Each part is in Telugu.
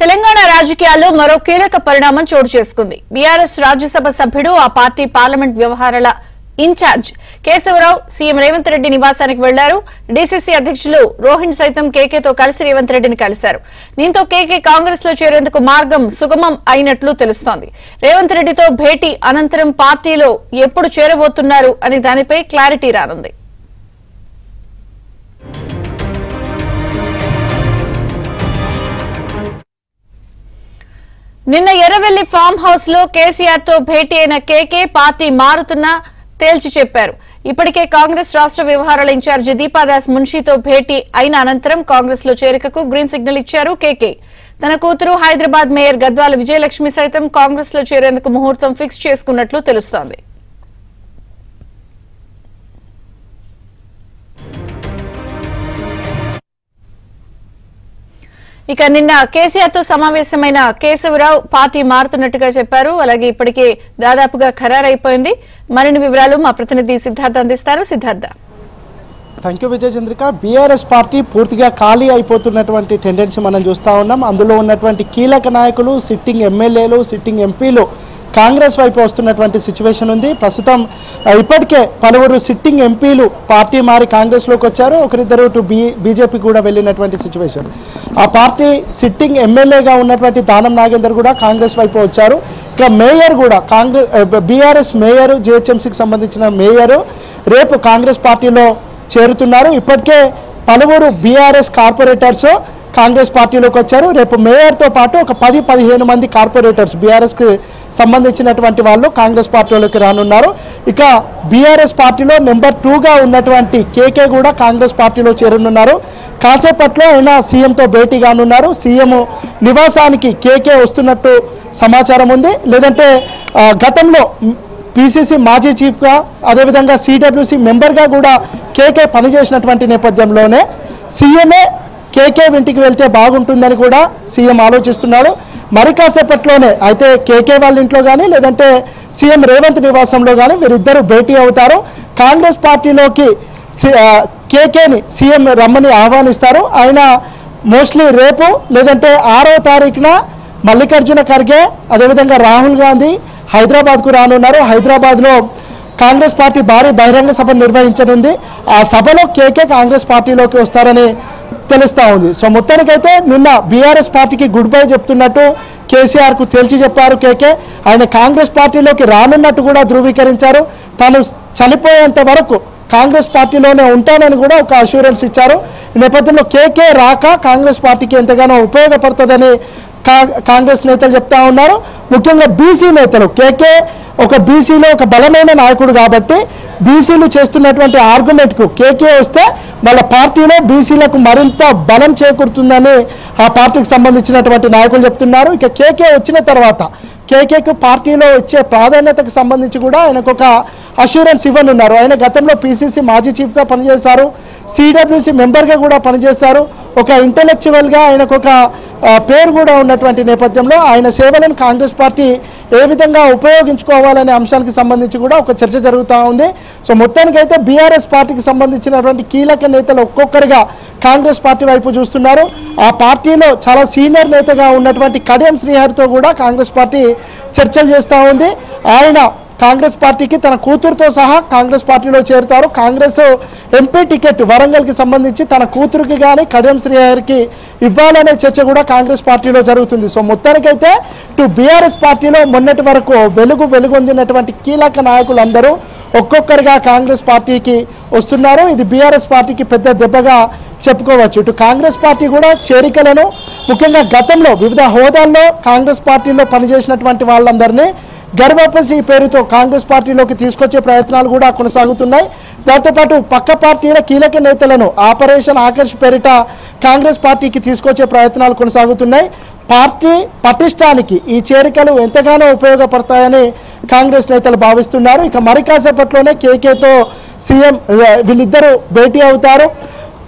తెలంగాణ రాజకీయాల్లో మరో కీలక పరిణామం చోటు చేసుకుంది. బీఆర్ఎస్ రాజ్యసభ సభ్యుడు ఆ పార్టీ పార్లమెంట్ వ్యవహారాల ఇన్ఛార్జ్ కేశవరావు సీఎం రేవంత్ రెడ్డి నివాసానికి వెళ్లారు. డీసీసీ అధ్యక్షులు రోహిణ్ సైతం కేకేతో కలిసి రేవంత్ రెడ్డిని కలిశారు. దీంతో కేకే కాంగ్రెస్ లో చేరేందుకు మార్గం సుగమం అయినట్లు తెలుస్తోంది. రేవంత్ రెడ్డితో భేటీ అనంతరం పార్టీలో ఎప్పుడు చేరబోతున్నారు అనే దానిపై క్లారిటీ రానుంది. నిన్న ఎర్రవెల్లి ఫామ్ హౌస్ లో కేసీఆర్ తో భేటీ అయిన కేకే పార్టీ మారుతున్నా తేల్చి చెప్పారు. ఇప్పటికే కాంగ్రెస్ రాష్ట్ర వ్యవహారాల ఇన్ఛార్జి దీపాదాస్ మున్షితో భేటీ అయిన అనంతరం కాంగ్రెస్ లో చేరికకు గ్రీన్ సిగ్నల్ ఇచ్చారు కేకే. తన కూతురు హైదరాబాద్ మేయర్ గద్వాల విజయలక్ష్మి సైతం కాంగ్రెస్ లో చేరేందుకు ముహూర్తం ఫిక్స్ చేసుకున్నట్లు తెలుస్తోంది. ఇక నిన్న కేసీఆర్ తో సమావేశమైన కేశవరావు పార్టీ మారుతున్నట్టుగా చెప్పారు. అలాగే ఇప్పటికే దాదాపుగా ఖరారైపోయింది. మరిన్ని వివరాలు మా ప్రతినిధి సిద్ధార్థ అందిస్తారు. Siddhartha. Thank you Vijayachandrika. BRS party పూర్తిగా ఖాళీ అయిపోతున్నటువంటి టెండెన్సీ మనం చూస్తూ ఉన్నాం. అందులో ఉన్నటువంటి కీలక నాయకులు, సిట్టింగ్ ఎమ్మెల్యేలు, సిట్టింగ్ ఎంపీలు కాంగ్రెస్ వైపు వస్తున్నటువంటి సిచ్యువేషన్ ఉంది. ప్రస్తుతం ఇప్పటికే పలువురు సిట్టింగ్ ఎంపీలు పార్టీ మారి కాంగ్రెస్లోకి వచ్చారు. ఒకరిద్దరు బీజేపీ కూడా వెళ్ళినటువంటి సిచ్యువేషన్. ఆ పార్టీ సిట్టింగ్ ఎమ్మెల్యేగా ఉన్నటువంటి దానం నాగేందర్ కూడా కాంగ్రెస్ వైపు వచ్చారు. ఇక మేయర్ కూడా బీఆర్ఎస్ మేయర్, జీహెచ్ఎంసీకి సంబంధించిన మేయర్ రేపు కాంగ్రెస్ పార్టీలో చేరుతున్నారు. ఇప్పటికే పలువురు బీఆర్ఎస్ కార్పొరేటర్స్ కాంగ్రెస్ పార్టీలోకి వచ్చారు. రేపు మేయర్తో పాటు ఒక 10-15 మంది కార్పొరేటర్స్ బీఆర్ఎస్కి సంబంధించినటువంటి వాళ్ళు కాంగ్రెస్ పార్టీలోకి రానున్నారు. ఇక బీఆర్ఎస్ పార్టీలో నెంబర్ 2గా ఉన్నటువంటి కేకే కూడా కాంగ్రెస్ పార్టీలో చేరనున్నారు. కాసేపట్లో ఆయన సీఎంతో భేటీ కానున్నారు. సీఎం నివాసానికి కేకే వస్తున్నట్టు సమాచారం ఉంది. లేదంటే గతంలో పీసీసీ మాజీ చీఫ్గా, అదేవిధంగా సిడబ్ల్యూసీ మెంబర్గా కూడా కేకే పనిచేసినటువంటి నేపథ్యంలోనే సీఎంఏ కేకే ఇంటికి వెళ్తే బాగుంటుందని కూడా సీఎం ఆలోచిస్తున్నాడు. మరి కాసేపట్లోనే అయితే కేకే వాళ్ళ ఇంట్లో కానీ లేదంటే సీఎం రేవంత్ నివాసంలో కానీ వీరిద్దరూ భేటీ అవుతారు. కాంగ్రెస్ పార్టీలోకి కేకేని సీఎం రమ్మని ఆహ్వానిస్తారు. ఆయన మోస్ట్లీ రేపు లేదంటే 6వ తారీఖున మల్లికార్జున ఖర్గే, అదేవిధంగా రాహుల్ గాంధీ హైదరాబాద్కు రానున్నారు. హైదరాబాద్లో కాంగ్రెస్ పార్టీ భారీ బహిరంగ సభ నిర్వహించనుంది. ఆ సభలో కేకే కాంగ్రెస్ పార్టీలోకి వస్తారని తెలుస్తూ ఉంది. సో మొత్తానికైతే నిన్న బీఆర్ఎస్ పార్టీకి గుడ్ బై చెప్తున్నట్టు కేసీఆర్కు తేల్చి చెప్పారు కేకే. ఆయన కాంగ్రెస్ పార్టీలోకి రానున్నట్టు కూడా ధృవీకరించారు. తాను చనిపోయేంత వరకు కాంగ్రెస్ పార్టీలోనే ఉంటానని కూడా ఒక అష్యూరెన్స్ ఇచ్చారు. ఈ నేపథ్యంలో కేకే రాక కాంగ్రెస్ పార్టీకి ఎంతగానో ఉపయోగపడుతుందని కాంగ్రెస్ నేతలు చెప్తా ఉన్నారు. ముఖ్యంగా బీసీ నేతలు, కేకే ఒక బీసీలో ఒక బలమైన నాయకుడు కాబట్టి బీసీలు చేస్తున్నటువంటి ఆర్గ్యుమెంట్కు కేకే వస్తే వాళ్ళ పార్టీలో బీసీలకు మరింత బలం చేకూరుతుందని ఆ పార్టీకి సంబంధించినటువంటి నాయకులు చెప్తున్నారు. ఇక కేకే వచ్చిన తర్వాత కేకేకు పార్టీలో వచ్చే ప్రాధాన్యతకు సంబంధించి కూడా ఆయనకు ఒక అష్యూరెన్స్ ఇవ్వనున్నారు. ఆయన గతంలో పీసీసీ మాజీ చీఫ్గా పనిచేశారు, సిడబ్ల్యూసీ మెంబర్గా కూడా పనిచేశారు. ఒక ఇంటెలెక్చువల్గా ఆయనకు ఒక పేరు కూడా ఉన్నటువంటి నేపథ్యంలో ఆయన సేవలను కాంగ్రెస్ పార్టీ ఏ విధంగా ఉపయోగించుకోవాలనే అంశానికి సంబంధించి కూడా ఒక చర్చ జరుగుతూ ఉంది. సో మొత్తానికైతే బీఆర్ఎస్ పార్టీకి సంబంధించినటువంటి కీలక నేతలు ఒక్కొక్కరిగా కాంగ్రెస్ పార్టీ వైపు చూస్తున్నారు. ఆ పార్టీలో చాలా సీనియర్ నేతగా ఉన్నటువంటి కడియం శ్రీహరితో కూడా కాంగ్రెస్ పార్టీ చర్చలు చేస్తూ ఉంది. ఆయన కాంగ్రెస్ పార్టీకి తన కూతురుతో సహా కాంగ్రెస్ పార్టీలో చేరుతారు. కాంగ్రెస్ ఎంపీ టికెట్ వరంగల్కి సంబంధించి తన కూతురుకి కానీ కడియం శ్రీహరికి ఇవ్వాలనే చర్చ కూడా కాంగ్రెస్ పార్టీలో జరుగుతుంది. సో మొత్తానికైతే బీఆర్ఎస్ పార్టీలో మొన్నటి వరకు వెలుగొందినటువంటి కీలక నాయకులందరూ ఒక్కొక్కరిగా కాంగ్రెస్ పార్టీకి వస్తున్నారు. ఇది బీఆర్ఎస్ పార్టీకి పెద్ద దెబ్బగా చెప్పుకోవచ్చు. ఇటు కాంగ్రెస్ పార్టీ కూడా చేరికలను ముఖ్యంగా గతంలో వివిధ హోదాల్లో కాంగ్రెస్ పార్టీలో పనిచేసినటువంటి వాళ్ళందరినీ గర్వపసి పేరుతో కాంగ్రెస్ పార్టీలోకి తీసుకొచ్చే ప్రయత్నాలు కూడా కొనసాగుతున్నాయి. దాంతోపాటు పక్క పార్టీల కీలక నేతలను ఆపరేషన్ ఆకర్ష్ పేరిట కాంగ్రెస్ పార్టీకి తీసుకొచ్చే ప్రయత్నాలు కొనసాగుతున్నాయి. పార్టీ పటిష్టానికి ఈ చేరికలు ఎంతగానో ఉపయోగపడతాయని కాంగ్రెస్ నేతలు భావిస్తున్నారు. ఇక మరి కాసేపట్లోనే కేకేతో సీఎం వీళ్ళిద్దరూ భేటీ అవుతారు.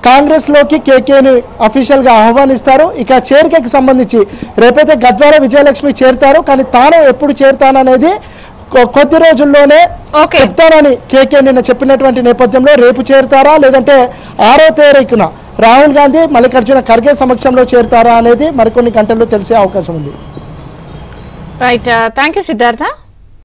కాంగ్రెస్లోకి కేకేని అఫీషియల్గా ఆహ్వానిస్తారు. ఇక చేరికకి సంబంధించి రేపైతే గద్వాల విజయలక్ష్మి చేరుతారు. కానీ తాను ఎప్పుడు చేరుతాననేది కొద్ది రోజుల్లోనే చెప్తానని కేకే నిన్న చెప్పినటువంటి నేపథ్యంలో రేపు చేరుతారా లేదంటే 6వ తారీఖున రాహుల్ గాంధీ మల్లికార్జున ఖర్గే సమక్షంలో చేరుతారా అనేది మరికొన్ని గంటల్లో తెలిసే అవకాశం ఉంది. Right, thank you Siddhartha.